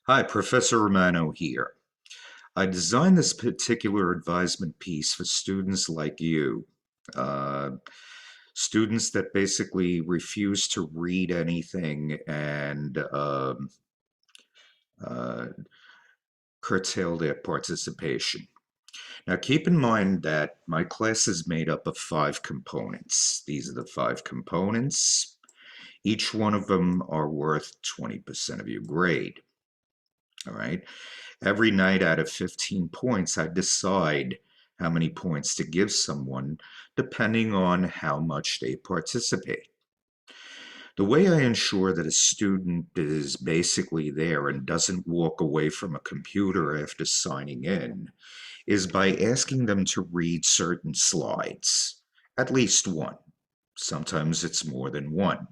Hi, Professor Romano here. I designed this particular advisement piece for students like you, uh, students that basically refuse to read anything and uh, curtail their participation. Now, keep in mind that my class is made up of 5 components. These are the 5 components. Each one of them are worth 20% of your grade. All right. Every night out of 15 points, I decide how many points to give someone depending on how much they participate. The way I ensure that a student is basically there and doesn't walk away from a computer after signing in is by asking them to read certain slides, at least one. Sometimes it's more than one.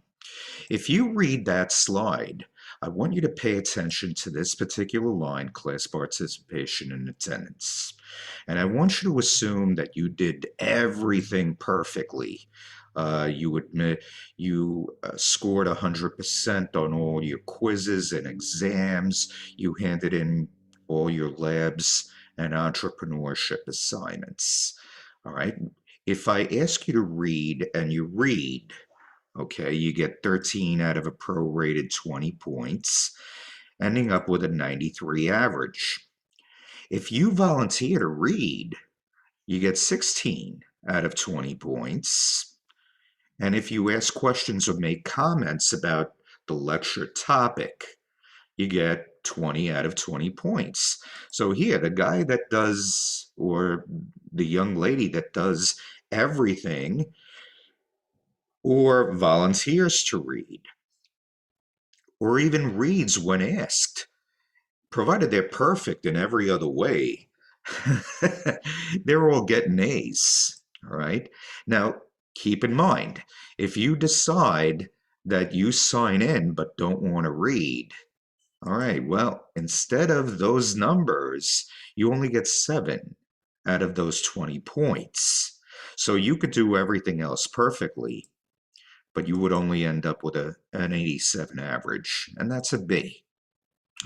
If you read that slide, I want you to pay attention to this particular line, class participation and attendance. And I want you to assume that you did everything perfectly. You admit you scored 100% on all your quizzes and exams. You handed in all your labs and entrepreneurship assignments. All right. If I ask you to read and you read, okay, you get 13 out of a prorated 20 points, ending up with a 93 average. If you volunteer to read, you get 16 out of 20 points. And if you ask questions or make comments about the lecture topic, you get 20 out of 20 points. So here, the guy that does, or the young lady that does everything, or volunteers to read, or even reads when asked, provided they're perfect in every other way, they're all getting A's. All right. Now, keep in mind, if you decide that you sign in but don't want to read, all right, well, instead of those numbers, you only get 7 out of those 20 points. So you could do everything else perfectly, but you would only end up with an 87 average, and that's a B.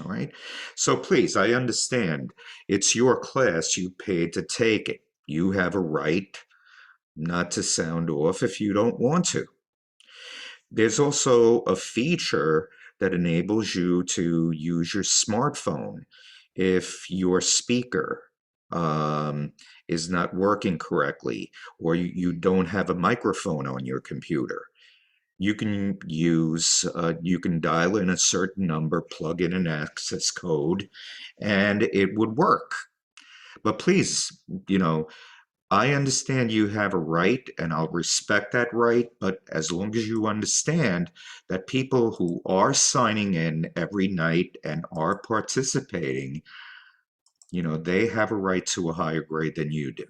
All right. So please, I understand it's your class. You paid to take it. You have a right not to sound off if you don't want to. There's also a feature that enables you to use your smartphone if your speaker is not working correctly, or you don't have a microphone on your computer. You can dial in a certain number, plug in an access code, and it would work. But please, you know, I understand you have a right and I'll respect that right, but as long as you understand that people who are signing in every night and are participating, they have a right to a higher grade than you do.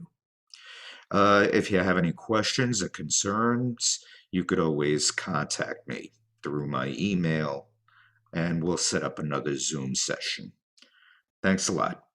If you have any questions or concerns, you could always contact me through my email and we'll set up another Zoom session. Thanks a lot.